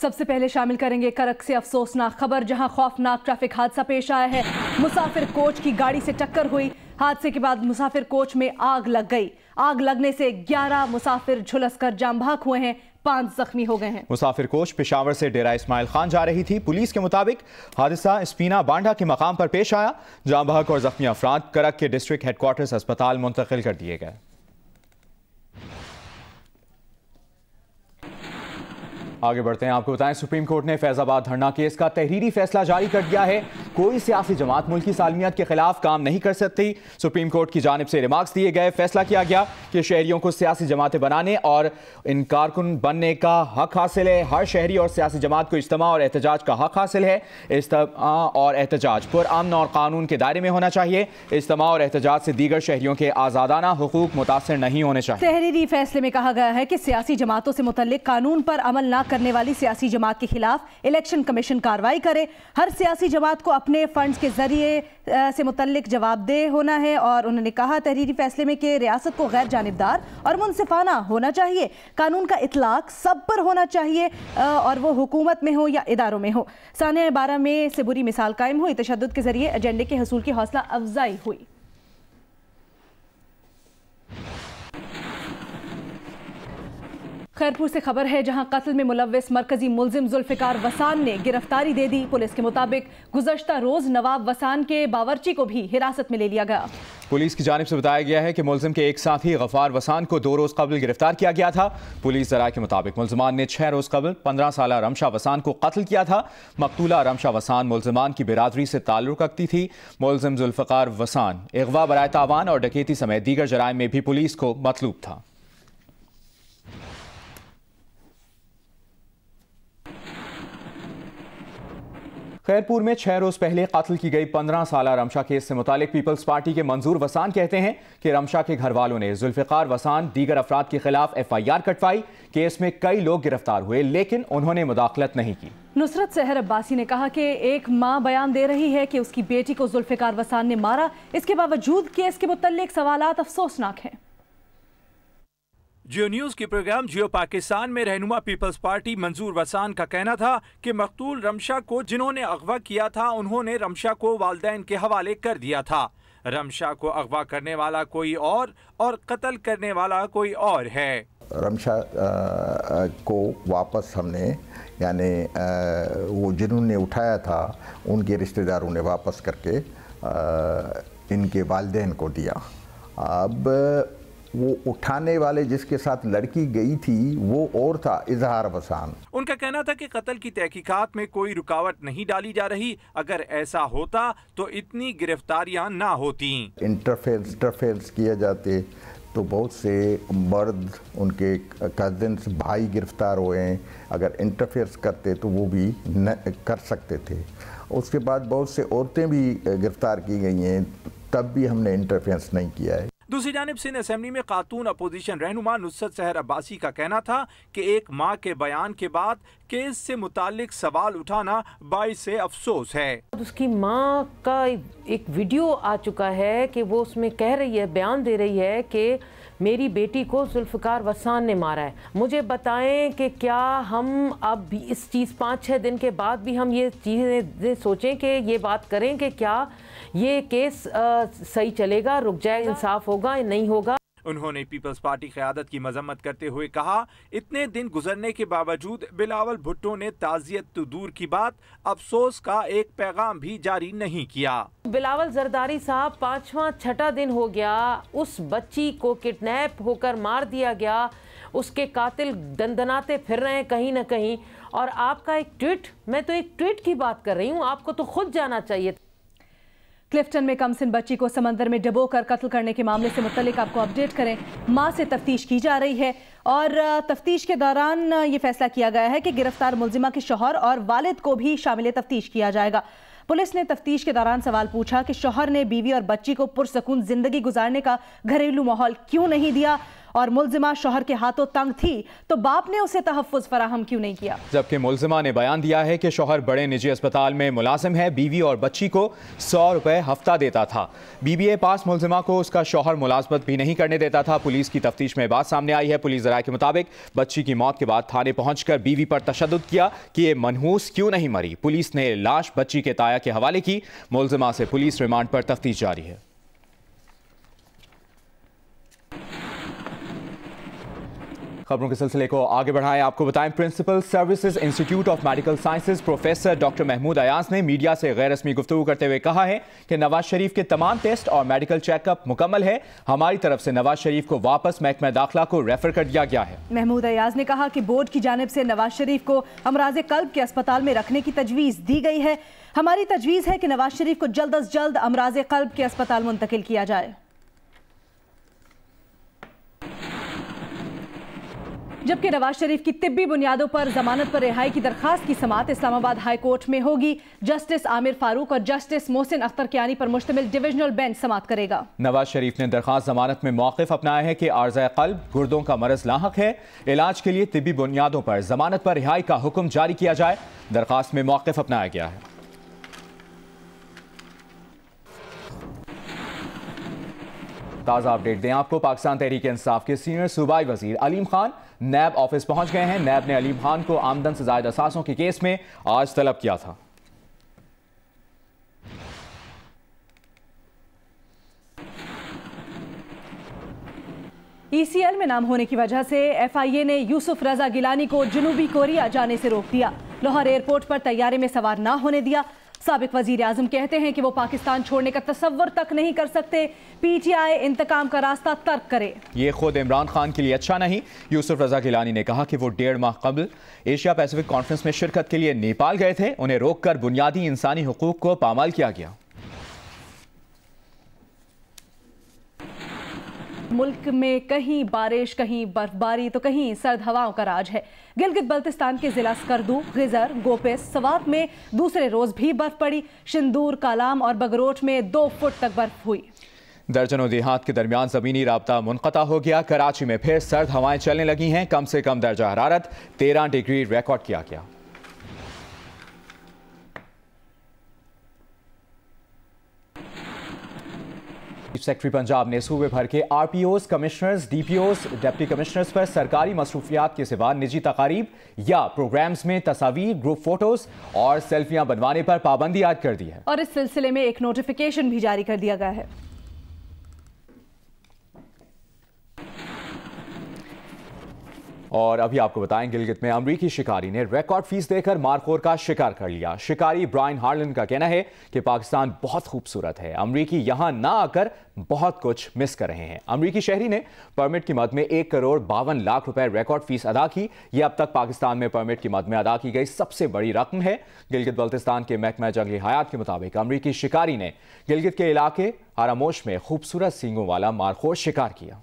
सबसे पहले शामिल करेंगे करक से अफसोसनाक खबर, जहां खौफनाक ट्रैफिक हादसा पेश आया है। मुसाफिर कोच की गाड़ी से टक्कर हुई। हादसे के बाद मुसाफिर कोच में आग लग गई। आग लगने से 11 मुसाफिर झुलसकर जाम भाग हुए हैं, 5 जख्मी हो गए हैं। मुसाफिर कोच पेशावर से डेरा इस्माइल खान जा रही थी। पुलिस के मुताबिक हादसा स्पीना बांडा के मकाम पर पेश आया। जाम भाग और जख्मी अफराद करक के डिस्ट्रिक्ट हेडक्वार्टर्स अस्पताल मुंतकिल कर दिए गए। आगे बढ़ते हैं, आपको बताएं सुप्रीम कोर्ट ने फैजाबाद धरना केस का तहरीरी फैसला जारी कर दिया है। कोई सियासी जमात मुल्की सालमियत के खिलाफ काम नहीं कर सकती। सुप्रीम कोर्ट की जानिब से रिमार्क्स दिए गए। फैसला किया गया कि शहरियों को सियासी जमातें बनाने और इन कारकुन बनने का हक हासिल है। हर शहरी और सियासी जमात को इज्तिमा और एहतजाज का हक हासिल है। इज्तिमा और एहतजाज पुरअमन और कानून के दायरे में होना चाहिए। इज्तिमा और एहतजाज से दीगर शहरियों के आज़ादाना हुकूक मुतासर नहीं होने चाहिए। तहरीरी फैसले में कहा गया है कि सियासी जमातों से मुतल्लिक कानून पर अमल न करने वाली सियासी जमात के खिलाफ इलेक्शन कमीशन कार्रवाई करे। हर सियासी जमात को अपने फंड्स के जरिए से मुतल्लिक जवाबदेह होना है। और उन्होंने कहा तहरीरी फैसले में कि रियासत को गैर जानिबदार और मुनसिफाना होना चाहिए। कानून का इतलाक सब पर होना चाहिए और वो हुकूमत में हो या इदारों में हो। साने 12 में से बुरी मिसाल कायम हुई। तशद्दुद के जरिए एजेंडे के हसूल की हौसला अफजाई हुई। खैरपुर से खबर है, जहां कत्ल में मुलव्विस मरकजी मुलजिम जुल्फिकार वसान ने गिरफ्तारी दे दी। पुलिस के मुताबिक गुज़श्ता रोज नवाब वसान के बावर्ची को भी हिरासत में ले लिया गया। पुलिस की जानिब से बताया गया है कि मुलजिम के एक साथी गफार वसान को 2 रोज कबल गिरफ्तार किया गया था। पुलिस ज़राए के मुताबिक मुलजमान ने 6 रोज कबल 15 साला रमशा वसान को कत्ल किया था। मकतूला रमशा वसान मुलजमान की बिरादरी से ताल्लुक़ रखती थी। मुलजिम जुल्फिकार वसान अगवा बराए तावान और डकैती समेत दीगर जराइम में भी पुलिस को मतलूब था। खैरपुर में 6 रोज पहले कत्ल की गई 15 साला रमशा केस से मुतालिक पीपल्स पार्टी के मंजूर वसान कहते हैं कि रमशा के घर वालों ने जुल्फिकार वसान दीगर अफराद के खिलाफ FIR कटवाई। केस में कई लोग गिरफ्तार हुए लेकिन उन्होंने मुदाखलत नहीं की। नुसरत सहर अब्बासी ने कहा कि एक मां बयान दे रही है कि उसकी बेटी को जुल्फिकार वसान ने मारा। इसके बावजूद केस के मुतालिक सवालात अफसोसनाक हैं। जियो न्यूज के प्रोग्राम जियो पाकिस्तान में रहनुमा पीपल्स पार्टी मंजूर वसान का कहना था कि मकतूल रमशा को जिन्होंने अगवा किया था उन्होंने रमशा को वालिदैन के हवाले कर दिया था। रमशा को अगवा करने वाला कोई और कत्ल करने वाला कोई और है। रमशा को वापस हमने यानी वो जिन्होंने उठाया था उनके रिश्तेदारों ने वापस करके इनके वालिदैन को दिया। अब वो उठाने वाले जिसके साथ लड़की गई थी वो और था इजहार वसान। उनका कहना था कि कत्ल की तहकीकात में कोई रुकावट नहीं डाली जा रही। अगर ऐसा होता तो इतनी गिरफ्तारियां ना होती। इंटरफेरेंस किए जाते तो बहुत से मर्द उनके कजिन्स भाई गिरफ्तार हुए हैं। अगर इंटरफेरेंस करते तो वो भी कर सकते थे। उसके बाद बहुत से औरतें भी गिरफ्तार की गई हैं, तब भी हमने इंटरफेरेंस नहीं किया है। दूसरी जानिब सिंध असेंबली में खातून अपोजिशन रहनुमा नुसरत सहर अब्बासी का कहना था कि एक माँ के बयान के बाद केस से मुतालिक सवाल उठाना बाइस अफसोस है। उसकी माँ का एक वीडियो आ चुका है कि वो उसमें कह रही है, बयान दे रही है कि मेरी बेटी को जुल्फिकार वसान ने मारा है। मुझे बताएं कि क्या हम अब भी इस चीज़ 5-6 दिन के बाद भी हम ये चीज़ें सोचें कि ये बात करें कि क्या ये केस सही चलेगा, रुक जाए, इंसाफ होगा या नहीं होगा। उन्होंने पीपल्स पार्टी क़यादत की मजम्मत करते हुए कहा, इतने दिन गुजरने के बावजूद बिलावल भुट्टो ने ताज़ियत तो दूर की बात अफसोस का एक पैगाम भी जारी नहीं किया। बिलावल जरदारी साहब 5वां-6ठा दिन हो गया, उस बच्ची को किडनैप होकर मार दिया गया। उसके कातिल दंदनाते फिर रहे हैं कहीं ना कहीं। और आपका एक ट्वीट, मैं तो एक ट्वीट की बात कर रही हूँ, आपको तो खुद जाना चाहिए। क्लिफ्टन में कमसिन बच्ची को समंदर में डबोकर कत्ल करने के मामले से मुतल्लिक आपको अपडेट करें। मां से तफ्तीश की जा रही है और तफ्तीश के दौरान ये फैसला किया गया है कि गिरफ्तार मुलजिमा के शौहर और वालिद को भी शामिल तफ्तीश किया जाएगा। पुलिस ने तफ्तीश के दौरान सवाल पूछा कि शौहर ने बीवी और बच्ची को पुरसकून जिंदगी गुजारने का घरेलू माहौल क्यों नहीं दिया और मुलजिमा शौहर के हाथों तंग थी तो बाप ने उसे तहफ्फुज़ फराहम क्यों नहीं किया। जबकि मुलजिमा ने बयान दिया है कि शौहर बड़े निजी अस्पताल में मुलाजिम है, बीवी और बच्ची को 100 रुपए हफ्ता देता था। BBA पास मुलजिमा को उसका शौहर मुलाजमत भी नहीं करने देता था। पुलिस की तफ्तीश में बात सामने आई है। पुलिस ज़राए के मुताबिक बच्ची की मौत के बाद थाने पहुंचकर बीवी पर तशद्दुद किया कि ये मनहूस क्यों नहीं मरी। पुलिस ने लाश बच्ची के ताया के हवाले की। मुलजिमा से पुलिस रिमांड पर तफ्तीश जारी है। खबरों के सिलसिले को आगे बढ़ाएं, आपको बताएं principal services institute of medical sciences professor doctor Mahmood Ayaz ने मीडिया से गैर रस्मी गुफ्तगू करते हुए कहा है कि नवाज शरीफ के तमाम टेस्ट और मेडिकल चेकअप मुकम्मल है। हमारी तरफ से नवाज शरीफ को वापस महकमा दाखिला को रेफर कर दिया गया है। महमूद अयाज ने कहा कि बोर्ड की जानिब से नवाज शरीफ को अमराज कल्ब के अस्पताल में रखने की तजवीज़ दी गई है। हमारी तजवीज़ है कि नवाज शरीफ को जल्द अज जल्द अमराज कल्ब के अस्पताल मुंतकिल किया जाए। जबकि नवाज शरीफ की तिब्बी बुनियादों पर जमानत पर रिहाई की दरखास्त की समाअत इस्लामाबाद हाई कोर्ट में होगी। जस्टिस आमिर फारूक और जस्टिस मोहसिन अख्तर कियानी पर मुश्तमिल डिविजनल बेंच समाअत करेगा। नवाज शरीफ ने दरखास्त जमानत में मौक़िफ़ अपनाया है कि आर्ज़ा क़ल्ब गुर्दों का मरज़ लाहक है। इलाज के लिए तिब्बी बुनियादों पर जमानत पर रिहाई का हुक्म जारी किया जाए। दरखास्त में मौक़िफ़ अपनाया गया है। ताज़ा अपडेट दें आपको, पाकिस्तान तहरीक इंसाफ के सीनियर सूबाई वजीर अलीम खान नैब ऑफिस पहुंच गए हैं। नैब ने अलीम खान को आमदन से ज़ायद असासों के केस में आज तलब किया था। ECL में नाम होने की वजह से FIA ने यूसुफ रजा गिलानी को जनूबी कोरिया जाने से रोक दिया। लाहौर एयरपोर्ट पर तैयारे में सवार ना होने दिया। साबिक वजीर आजम कहते हैं कि वो पाकिस्तान छोड़ने का तसव्वुर तक नहीं कर सकते। PTI इंतकाम का रास्ता तर्क करे। ये खुद इमरान खान के लिए अच्छा नहीं। यूसुफ रजा गिलानी ने कहा कि वो 1.5 माह कबल एशिया पैसिफिक कॉन्फ्रेंस में शिरकत के लिए नेपाल गए थे। उन्हें रोककर बुनियादी इंसानी हुकूक को पामाल किया गया। मुल्क में कहीं बारिश, कहीं बर्फबारी तो कहीं सर्द हवाओं का राज है। गिलगित बल्तिस्तान के जिला स्कर्दू, गिजर, गोपेस, सवात में दूसरे रोज भी बर्फ पड़ी। शिंदूर, कालाम और बगरोट में 2 फुट तक बर्फ हुई। दर्जनों देहात के दरमियान जमीनी राब्ता मुनक़ता हो गया। कराची में फिर सर्द हवाएं चलने लगी हैं। कम से कम दर्जा हरारत 13 डिग्री रिकॉर्ड किया गया। चीफ सेक्रेटरी पंजाब ने सूबे भर के RPOs, commissioners, DPOs, deputy commissioners पर सरकारी मसरूफियात के सिवा निजी तकारीब या प्रोग्राम्स में तस्वीर, ग्रुप फोटोज और सेल्फियां बनवाने पर पाबंदी आयद कर दी है। और इस सिलसिले में एक नोटिफिकेशन भी जारी कर दिया गया है। और अभी आपको बताएं, गिलगित में अमरीकी शिकारी ने रिकॉर्ड फीस देकर मारखोर का शिकार कर लिया। शिकारी ब्रायन हार्लन का कहना है कि पाकिस्तान बहुत खूबसूरत है, अमरीकी यहां ना आकर बहुत कुछ मिस कर रहे हैं। अमरीकी शहरी ने परमिट की मद में 1 करोड़ 52 लाख रुपए रिकॉर्ड फीस अदा की। यह अब तक पाकिस्तान में परमिट की मद में अदा की गई सबसे बड़ी रकम है। गिलगित बल्तिस्तान के महकमा जंगली हयात के मुताबिक अमरीकी शिकारी ने गिलगित के इलाके आरामोश में खूबसूरत सींगों वाला मारखोर शिकार किया।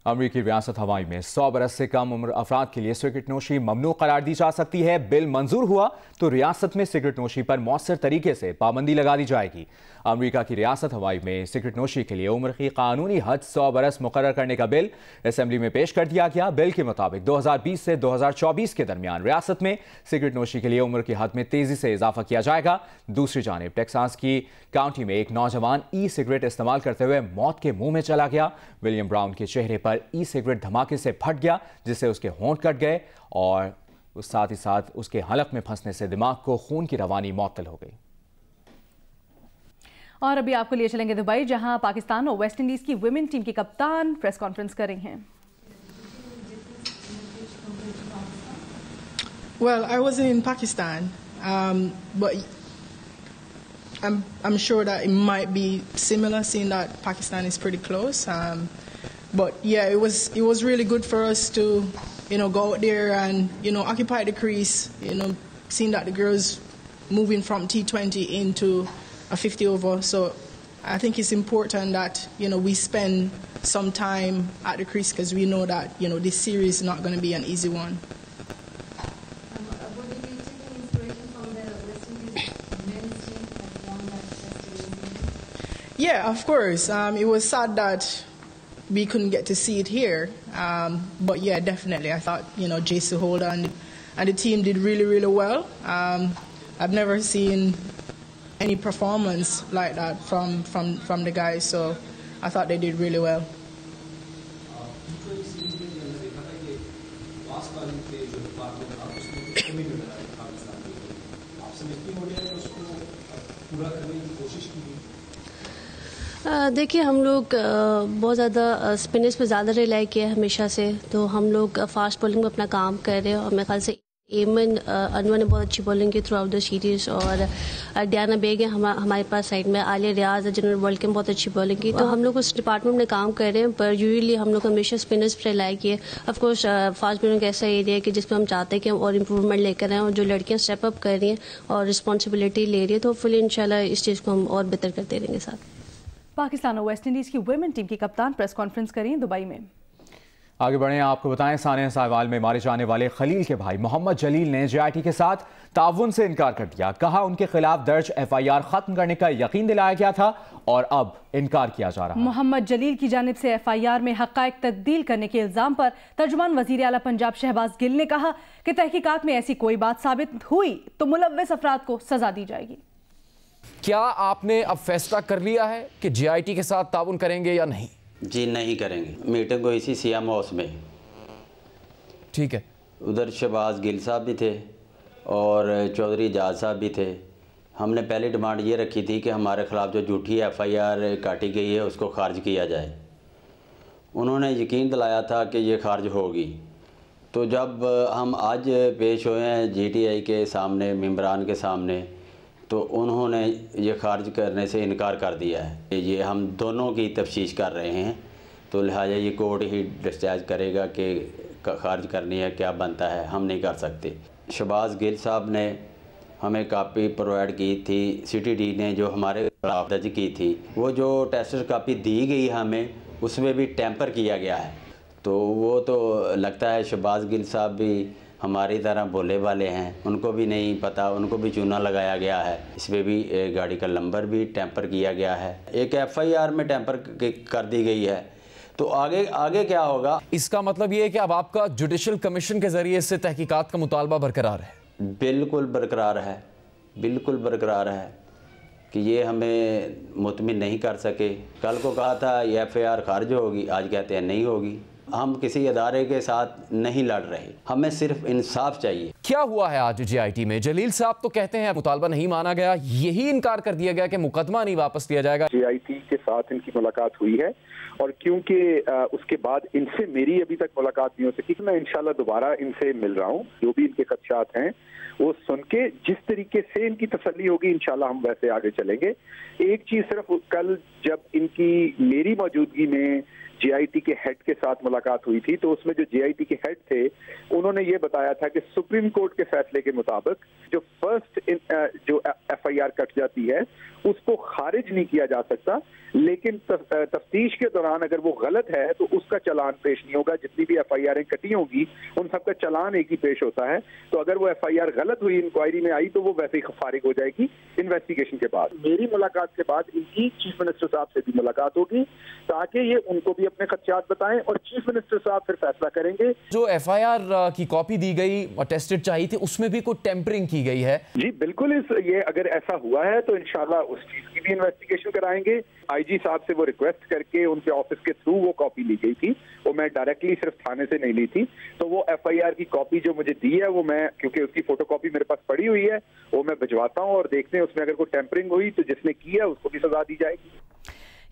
अमरीकी रियासत हवाई में 100 बरस से कम उम्र अफराद के लिए सिगरेट नोशी ममनू करार दी जा सकती है। बिल मंजूर हुआ तो रियासत में सिगरेट नोशी पर मौसर तरीके से पाबंदी लगा दी जाएगी। अमरीका की रियासत हवाई में सिगरेट नोशी के लिए उम्र की कानूनी हद 100 बरस मुकर्रर करने का बिल असेंबली में पेश कर दिया गया। बिल के मुताबिक 2020 से 2024 के दरमियान रियासत में सिगरेट नोशी के लिए उम्र की हद में तेजी से इजाफा किया जाएगा। दूसरी जानिब टेक्सास की काउंटी में एक नौजवान सिगरेट इस्तेमाल करते हुए मौत के मुंह में चला गया। विलियम ब्राउन के चेहरे पर सिगरेट धमाके से फट गया, जिससे उसके होंठ कट गए और साथ ही साथ उसके हलक में फंसने से दिमाग को खून की रवानी मुअत्तल हो गई। और अभी आपको लिए चलेंगे दुबई, जहां पाकिस्तान और वेस्ट इंडीज की वुमेन टीम की कप्तान प्रेस कॉन्फ्रेंस कर रही हैं। Well, I wasn't in Pakistan, but I'm sure that it might be similar, seeing that Pakistan is pretty close. But yeah, it was really good for us to, go out there and, occupy the crease, seeing that the girls moving from T20 into a 50 over. So I think it's important that, we spend some time at the crease because we know that, this series is not going to be an easy one. Would you be taking inspiration from the West Indies men's team that won that Test series? Yeah, of course. It was sad that we couldn't get to see it here. But yeah, definitely, I thought Jason Holder and the team did really, really well. I've never seen any performance like that from the guys, so I thought they did really well. देखिए, हम लोग बहुत ज़्यादा spinners पे ज़्यादा rely किया है हमेशा से, तो हम लोग फास्ट बॉलिंग में अपना काम कर रहे हैं और मेरे ख्याल से एमन अनवर ने बहुत अच्छी बॉलिंग की थ्रू आउट द सीरीज़ और डियाना बेग है हमारे पास साइड में, आलिया रियाज है जिन्होंने वर्ल्ड कप में बहुत अच्छी बॉलिंग की, तो हम लोग उस डिपार्टमेंट में काम कर रहे हैं। पर यूजुअली हम लोग हमेशा स्पिनर्स पर रिलाई किए। ऑफ कोर्स फास्ट बॉलिंग ऐसा एरिया है कि जिसमें हम चाहते हैं कि हम और इम्प्रूवमेंट लेकर आएँ, और जो लड़कियाँ स्टेप अप कर रही हैं और रिस्पॉन्सिबिलिटी ले रही है, तो होपफुली इंशाल्लाह इस चीज़ को हम और बेहतर करते रहेंगे साथ। पाकिस्तान और वेस्ट इंडीज की वुमेन टीम की कप्तान प्रेस कॉन्फ्रेंस करें दुबई में। आगे बढ़ें, आपको बताएं सानिया सहवाल में मारे जाने वाले खलील के भाई मोहम्मद जलील ने JIT के साथ ताउन से इनकार कर दिया। कहा उनके खिलाफ दर्ज FIR खत्म करने का यकीन दिलाया गया था और अब इनकार किया जा रहा है। मोहम्मद जलील की जानिब से FIR में हक़ाइक़ तब्दील करने के इल्जाम पर तर्जुमान वज़ीर आला पंजाब शहबाज गिल ने कहा कि तहकीकात में ऐसी कोई बात साबित हुई तो मुलव्विस अफराद को सजा दी जाएगी। क्या आपने अब फैसला कर लिया है कि JIT के साथ ताउन करेंगे या नहीं? जी नहीं करेंगे। मीटिंग हुई थी सियाम हाउस में, ठीक है, उधर शहबाज गिल साहब भी थे और चौधरी एजाज साहब भी थे। हमने पहली डिमांड ये रखी थी कि हमारे ख़िलाफ़ जो झूठी FIR काटी गई है उसको खारिज किया जाए। उन्होंने यकीन दिलाया था कि ये खारिज होगी। तो जब हम आज पेश हुए हैं GTI के सामने, मेंबरान के सामने, तो उन्होंने ये खारिज करने से इनकार कर दिया है। ये हम दोनों की तफ्तीश कर रहे हैं, तो लिहाजा ये कोर्ट ही डिस्चार्ज करेगा कि खारिज करनी है, क्या बनता है, हम नहीं कर सकते। शहबाज गिल साहब ने हमें कापी प्रोवाइड की थी, CTD ने जो हमारे खिलाफ दर्ज की थी, वो जो टेस्टेड कापी दी गई हमें उसमें भी टैंपर किया गया है। तो वो तो लगता है शहबाज गिल साहब भी हमारी तरह भोले वाले हैं, उनको भी नहीं पता, उनको भी चूना लगाया गया है। इसमें भी गाड़ी का नंबर भी टैंपर किया गया है, एक FIR में टैंपर कर दी गई है। तो आगे क्या होगा? इसका मतलब ये है कि अब आपका जुडिशल कमीशन के ज़रिए से तहकीकात का मुतालबा बरकरार है? बिल्कुल बरकरार है, बिल्कुल बरकरार है कि ये हमें मुतमिन नहीं कर सके। कल को कहा था ये FIR खारिज होगी, आज कहते हैं नहीं होगी। हम किसी अदारे के साथ नहीं लड़ रहे, हमें सिर्फ इंसाफ चाहिए। क्या हुआ है आज JIT में? जलील साहब तो कहते हैं मुतालबा नहीं माना गया, यही इनकार कर दिया गया कि मुकदमा नहीं वापस लिया जाएगा। JIT के साथ इनकी मुलाकात हुई है और क्योंकि उसके बाद इनसे मेरी अभी तक मुलाकात नहीं हो सकी, मैं इंशाल्लाह दोबारा इनसे मिल रहा हूँ। जो भी इनके खदशात हैं वो सुन के जिस तरीके से इनकी तसल्ली होगी इंशाल्लाह हम वैसे आगे चलेंगे। एक चीज सिर्फ कल जब इनकी मेरी मौजूदगी में JIT के हेड के साथ मुलाकात हुई थी, तो उसमें जो JIT के हेड थे उन्होंने ये बताया था कि सुप्रीम कोर्ट के फैसले के मुताबिक जो फर्स्ट FIR कट जाती है उसको खारिज नहीं किया जा सकता, लेकिन तफ्तीश के दौरान अगर वो गलत है तो उसका चलान पेश नहीं होगा। जितनी भी FIR कटी होंगी उन सबका चलान एक ही पेश होता है। तो अगर वो FIR गलत हुई, इंक्वायरी में आई, तो वो वैसे ही फारिग हो जाएगी इन्वेस्टिगेशन के बाद। मेरी मुलाकात के बाद इनकी चीफ मिनिस्टर साहब से भी मुलाकात होगी ताकि ये उनको भी अपने खदशात बताएं और चीफ मिनिस्टर साहब फिर फैसला करेंगे। जो FIR की कॉपी दी गई और टेस्टेड चाहिए थी उसमें भी कोई टेम्परिंग की गई है? जी बिल्कुल, ये अगर ऐसा हुआ है तो इंशाल्लाह उस चीज की भी इन्वेस्टिगेशन कराएंगे। IG साहब से वो रिक्वेस्ट करके उनके ऑफिस के थ्रू वो कॉपी ली गई थी, वो मैं डायरेक्टली सिर्फ थाने से नहीं ली थी। तो वो FIR की कॉपी जो मुझे दी है वो मैं, क्योंकि उसकी फोटोकॉपी मेरे पास पड़ी हुई है, वो मैं भिजवाता हूँ और देखते हैं उसमें अगर कोई टेम्परिंग हुई तो जिसने की है उसको भी सजा दी जाएगी।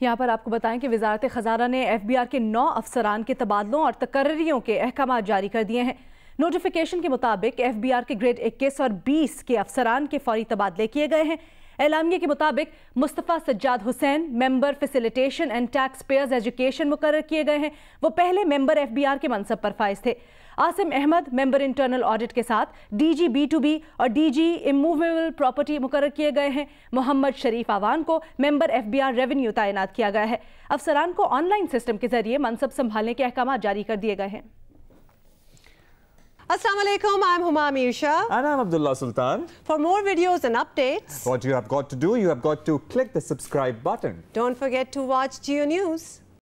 यहाँ पर आपको बताएं कि वजारत खजाना ने FBR के 9 अफसरान के तबादलों और तकर्रियों के अहकाम जारी कर दिए हैं। नोटिफिकेशन के मुताबिक FBR के ग्रेड 21 और 20 के अफसरान के फौरी तबादले किए गए हैं। एलामिया के मुताबिक Mustafa Sajjad Hussain member facilitation and tax payers education मुकर्रर किए गए हैं। वो पहले मेंबर FBR के मनसब पर फाइज थे। Asim Ahmed member internal audit के साथ DG B2B और DG इमूवेबल प्रॉपर्टी मुकर्रर किए गए हैं। मोहम्मद शरीफ आवान को मेंबर FBR रेवेन्यू तैनात किया गया है। अफसरान को ऑनलाइन सिस्टम के जरिए मनसब संभालने के अहकाम जारी कर दिए गए हैं। Assalamu alaikum, I'm Huma Amir Shah. And I'm Abdullah Sultan. For more videos and updates, what you have got to do, you have got to click the subscribe button. Don't forget to watch Geo News.